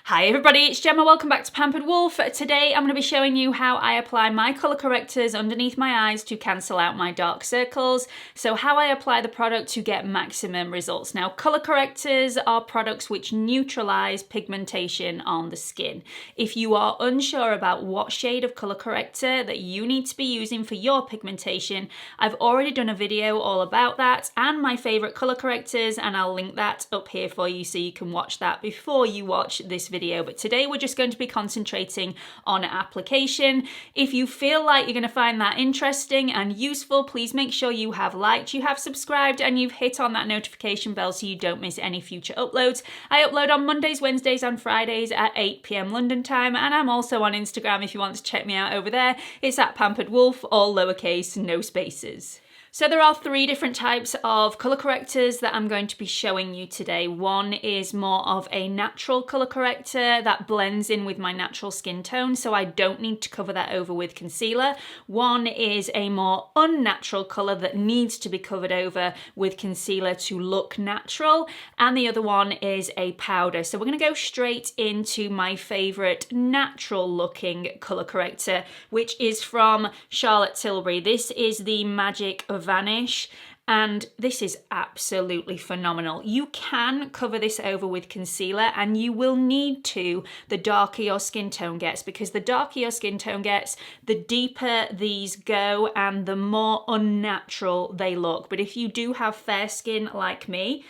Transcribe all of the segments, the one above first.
Hi everybody, it's Gemma. Welcome back to Pampered Wolf. Today I'm going to be showing you how I apply my colour correctors underneath my eyes to cancel out my dark circles. So how I apply the product to get maximum results. Now, colour correctors are products which neutralise pigmentation on the skin. If you are unsure about what shade of colour corrector that you need to be using for your pigmentation, I've already done a video all about that and my favourite colour correctors, and I'll link that up here for you so you can watch that before you watch this video. But today we're just going to be concentrating on application. If you feel like you're going to find that interesting and useful, please make sure you have liked, you have subscribed, and you've hit on that notification bell so you don't miss any future uploads. I upload on Mondays, Wednesdays and Fridays at 8 PM London time, and I'm also on Instagram if you want to check me out over there. It's at Pampered Wolf, all lowercase, no spaces. So there are three different types of colour correctors that I'm going to be showing you today. One is more of a natural colour corrector that blends in with my natural skin tone, so I don't need to cover that over with concealer. One is a more unnatural colour that needs to be covered over with concealer to look natural. And the other one is a powder. So we're going to go straight into my favourite natural looking colour corrector, which is from Charlotte Tilbury. This is the Magic of Vanish, and this is absolutely phenomenal. You can cover this over with concealer, and you will need to the darker your skin tone gets, because the darker your skin tone gets, the deeper these go and the more unnatural they look. But if you do have fair skin like me,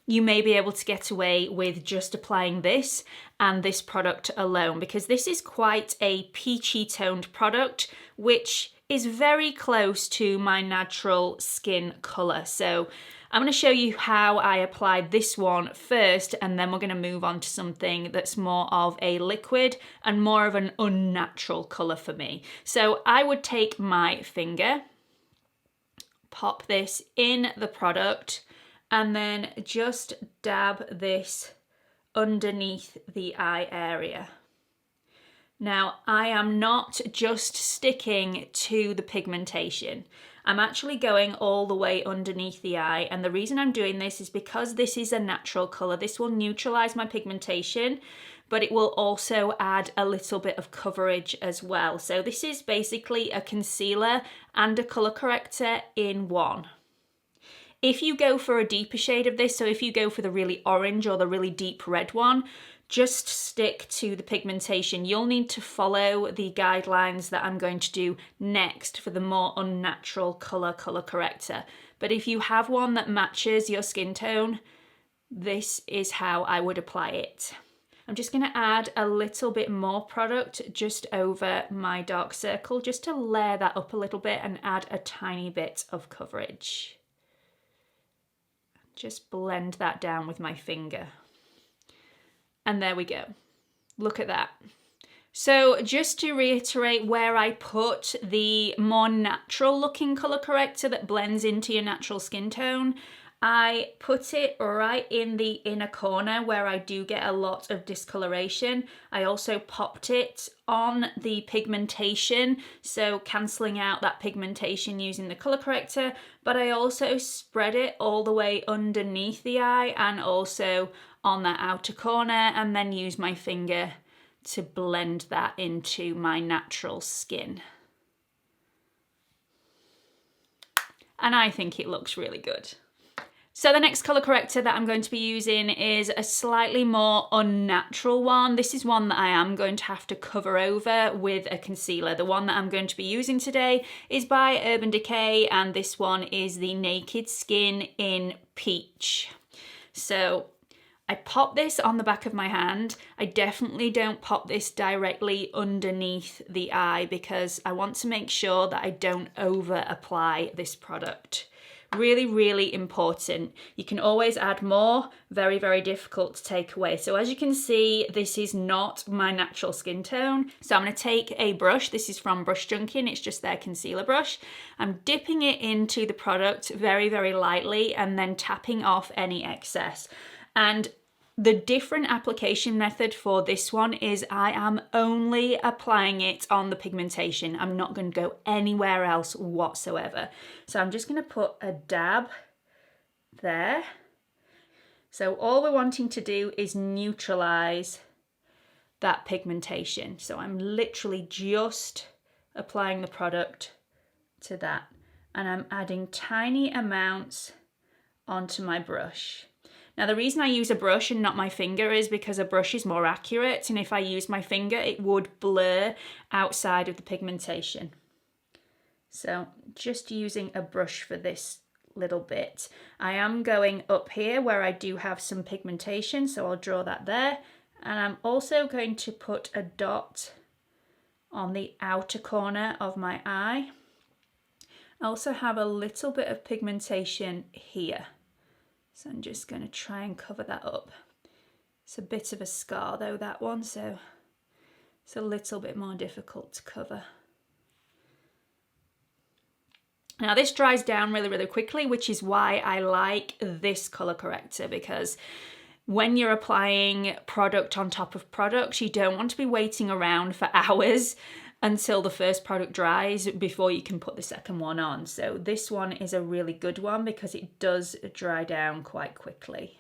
you may be able to get away with just applying this and this product alone, because this is quite a peachy toned product, which is very close to my natural skin colour. So I'm going to show you how I applied this one first, and then we're going to move on to something that's more of a liquid and more of an unnatural colour for me. So I would take my finger, pop this in the product, and then just dab this underneath the eye area. Now, I am not just sticking to the pigmentation. I'm actually going all the way underneath the eye, and the reason I'm doing this is because this is a natural colour. This will neutralise my pigmentation, but it will also add a little bit of coverage as well. So this is basically a concealer and a colour corrector in one. If you go for a deeper shade of this, so if you go for the really orange or the really deep red one, just stick to the pigmentation. You'll need to follow the guidelines that I'm going to do next for the more unnatural colour corrector. But if you have one that matches your skin tone, this is how I would apply it. I'm just going to add a little bit more product just over my dark circle, just to layer that up a little bit and add a tiny bit of coverage. Just blend that down with my finger. And there we go. Look at that. So just to reiterate where I put the more natural looking colour corrector that blends into your natural skin tone, I put it right in the inner corner where I do get a lot of discoloration. I also popped it on the pigmentation, so cancelling out that pigmentation using the colour corrector, but I also spread it all the way underneath the eye and also on that outer corner, and then use my finger to blend that into my natural skin. And I think it looks really good. So the next colour corrector that I'm going to be using is a slightly more unnatural one. This is one that I am going to have to cover over with a concealer. The one that I'm going to be using today is by Urban Decay, and this one is the Naked Skin in Peach. So I pop this on the back of my hand. I definitely don't pop this directly underneath the eye because I want to make sure that I don't over apply this product. Really, really important. You can always add more. Very, very difficult to take away. So as you can see, this is not my natural skin tone. So I'm going to take a brush. This is from Brush Junkie, and it's just their concealer brush. I'm dipping it into the product very, very lightly and then tapping off any excess. And the different application method for this one is I am only applying it on the pigmentation. I'm not going to go anywhere else whatsoever. So I'm just going to put a dab there. So all we're wanting to do is neutralize that pigmentation. So I'm literally just applying the product to that, and I'm adding tiny amounts onto my brush. Now the reason I use a brush and not my finger is because a brush is more accurate, and if I use my finger it would blur outside of the pigmentation. So just using a brush for this little bit. I am going up here where I do have some pigmentation, so I'll draw that there, and I'm also going to put a dot on the outer corner of my eye. I also have a little bit of pigmentation here, so I'm just going to try and cover that up. It's a bit of a scar though, that one, so it's a little bit more difficult to cover. Now this dries down really, really quickly, which is why I like this colour corrector, because when you're applying product on top of product, you don't want to be waiting around for hours until the first product dries before you can put the second one on. So this one is a really good one because it does dry down quite quickly.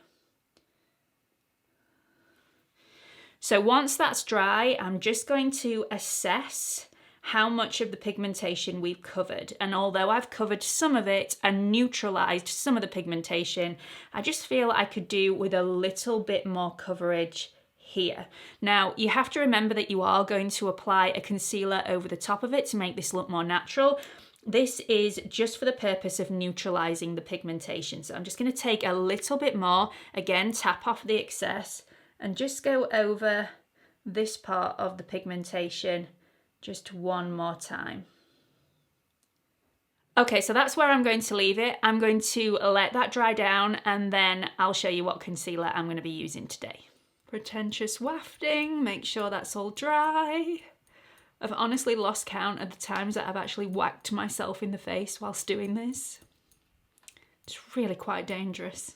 So once that's dry, I'm just going to assess how much of the pigmentation we've covered. And although I've covered some of it and neutralized some of the pigmentation, I just feel I could do with a little bit more coverage here. Now, you have to remember that you are going to apply a concealer over the top of it to make this look more natural. This is just for the purpose of neutralizing the pigmentation. So I'm just going to take a little bit more, again, tap off the excess, and just go over this part of the pigmentation just one more time. Okay, so that's where I'm going to leave it. I'm going to let that dry down, and then I'll show you what concealer I'm going to be using today. Pretentious wafting, make sure that's all dry. I've honestly lost count of the times that I've actually whacked myself in the face whilst doing this. It's really quite dangerous.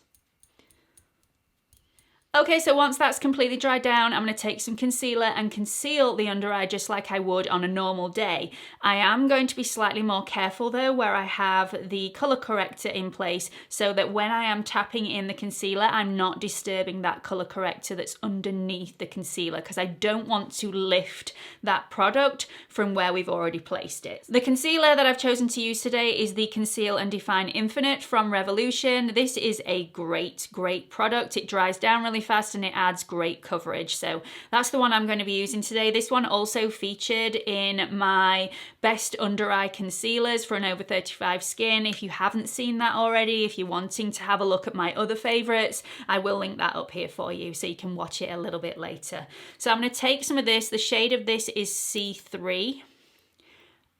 Okay, so once that's completely dried down, I'm going to take some concealer and conceal the under eye just like I would on a normal day. I am going to be slightly more careful though where I have the colour corrector in place, so that when I am tapping in the concealer, I'm not disturbing that colour corrector that's underneath the concealer, because I don't want to lift that product from where we've already placed it. The concealer that I've chosen to use today is the Conceal and Define Infinite from Revolution. This is a great product. It dries down really fast and it adds great coverage, so that's the one I'm going to be using today. This one also featured in my best under eye concealers for an over 35 skin. If you haven't seen that already, if you're wanting to have a look at my other favorites, I will link that up here for you so you can watch it a little bit later. So I'm going to take some of this. The shade of this is C3,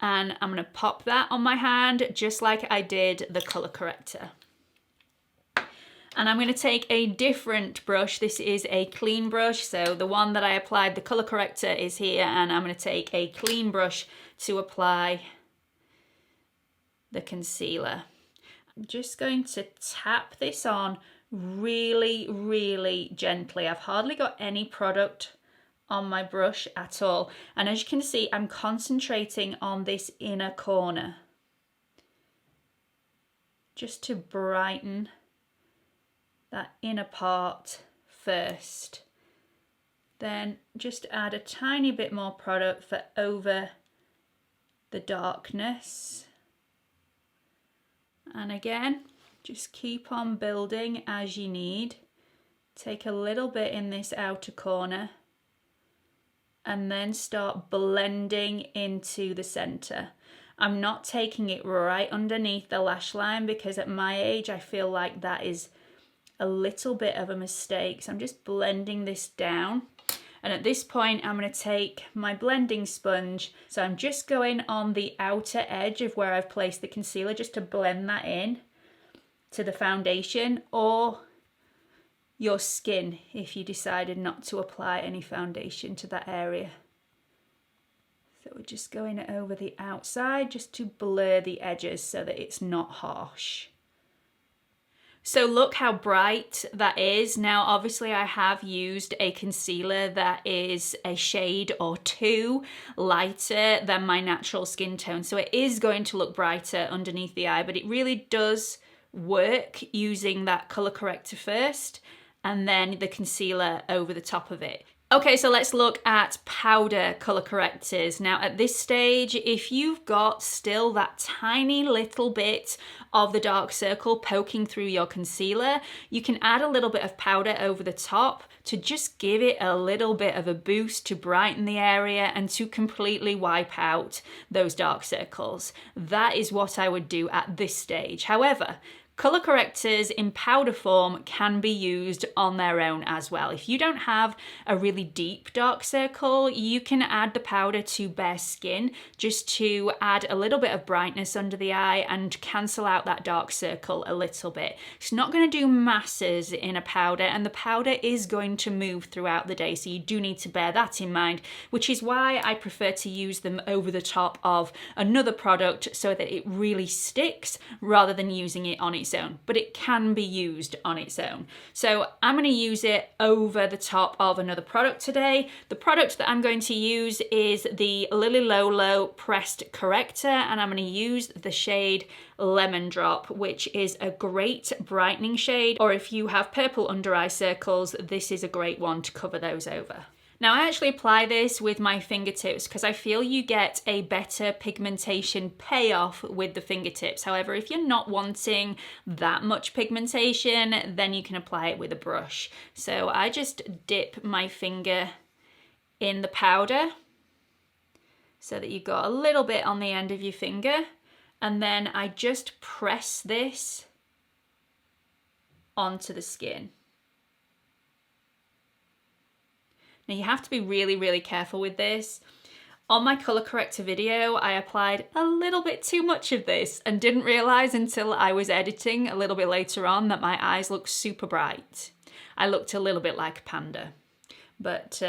and I'm going to pop that on my hand just like I did the colour corrector. And I'm going to take a different brush. This is a clean brush, so the one that I applied the colour corrector is here, and I'm going to take a clean brush to apply the concealer. I'm just going to tap this on really gently. I've hardly got any product on my brush at all, and as you can see, I'm concentrating on this inner corner just to brighten that inner part first. Then just add a tiny bit more product for over the darkness. And again, just keep on building as you need. Take a little bit in this outer corner and then start blending into the center. I'm not taking it right underneath the lash line because at my age I feel like that is a little bit of a mistake. So I'm just blending this down, and at this point I'm going to take my blending sponge. So I'm just going on the outer edge of where I've placed the concealer just to blend that in to the foundation or your skin if you decided not to apply any foundation to that area. So we're just going over the outside just to blur the edges so that it's not harsh. So look how bright that is. Now obviously I have used a concealer that is a shade or two lighter than my natural skin tone, so it is going to look brighter underneath the eye, but it really does work using that colour corrector first and then the concealer over the top of it. Okay, so let's look at powder colour correctors. Now at this stage, if you've got still that tiny little bit of the dark circle poking through your concealer, you can add a little bit of powder over the top to just give it a little bit of a boost to brighten the area and to completely wipe out those dark circles. That is what I would do at this stage. However, colour correctors in powder form can be used on their own as well. If you don't have a really deep dark circle, you can add the powder to bare skin just to add a little bit of brightness under the eye and cancel out that dark circle a little bit. It's not going to do masses in a powder, and the powder is going to move throughout the day, so you do need to bear that in mind, which is why I prefer to use them over the top of another product so that it really sticks rather than using it on its own, but it can be used on its own. So I'm going to use it over the top of another product today. The product that I'm going to use is the LOLO Pressed Corrector, and I'm going to use the shade Lemon Drop, which is a great brightening shade, or if you have purple under eye circles, this is a great one to cover those over. Now I actually apply this with my fingertips because I feel you get a better pigmentation payoff with the fingertips. However, if you're not wanting that much pigmentation, then you can apply it with a brush. So I just dip my finger in the powder so that you've got a little bit on the end of your finger, and then I just press this onto the skin. Now you have to be really, really careful with this. On my colour corrector video, I applied a little bit too much of this and didn't realise until I was editing a little bit later on that my eyes looked super bright. I looked a little bit like a panda. But,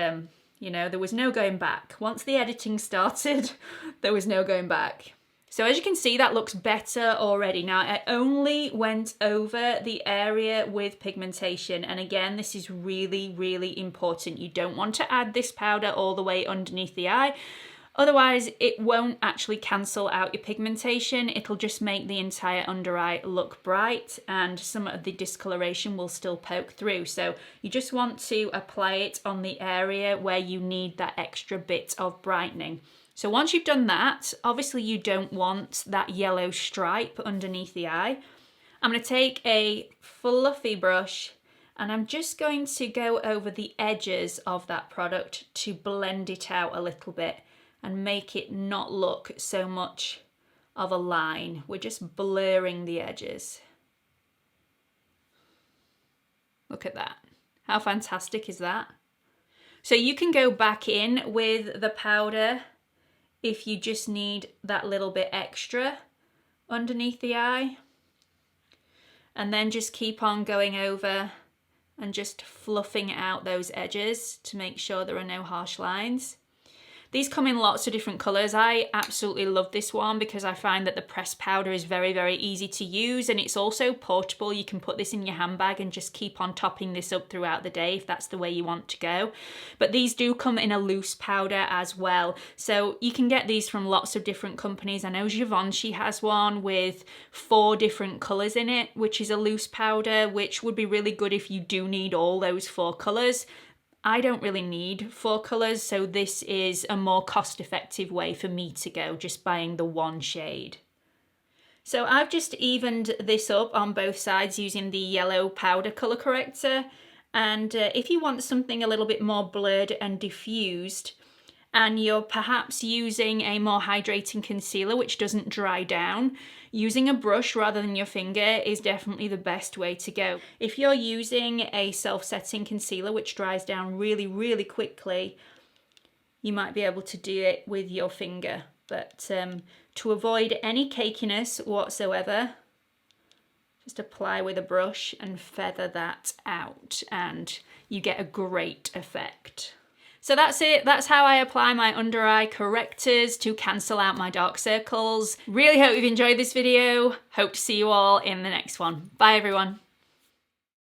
you know, there was no going back. Once the editing started, there was no going back. So as you can see, that looks better already. Now, I only went over the area with pigmentation. And again, this is really, really important. You don't want to add this powder all the way underneath the eye. Otherwise, it won't actually cancel out your pigmentation. It'll just make the entire under eye look bright, and some of the discoloration will still poke through. So you just want to apply it on the area where you need that extra bit of brightening. So once you've done that, obviously you don't want that yellow stripe underneath the eye. I'm going to take a fluffy brush and I'm just going to go over the edges of that product to blend it out a little bit and make it not look so much of a line. We're just blurring the edges. Look at that. How fantastic is that? So you can go back in with the powder if you just need that little bit extra underneath the eye. And then just keep on going over and just fluffing out those edges to make sure there are no harsh lines. These come in lots of different colours. I absolutely love this one because I find that the pressed powder is very, very easy to use, and it's also portable. You can put this in your handbag and just keep on topping this up throughout the day if that's the way you want to go. But these do come in a loose powder as well. So you can get these from lots of different companies. I know Givenchy has one with 4 different colours in it, which is a loose powder, which would be really good if you do need all those 4 colours. I don't really need 4 colours, so this is a more cost-effective way for me to go, just buying the 1 shade. So I've just evened this up on both sides using the yellow powder colour corrector, and if you want something a little bit more blurred and diffused, and you're perhaps using a more hydrating concealer which doesn't dry down, using a brush rather than your finger is definitely the best way to go. If you're using a self-setting concealer which dries down really, really quickly, you might be able to do it with your finger. But to avoid any cakiness whatsoever, just apply with a brush and feather that out and you get a great effect. So that's it. That's how I apply my under eye correctors to cancel out my dark circles. Really hope you've enjoyed this video. Hope to see you all in the next one. Bye everyone.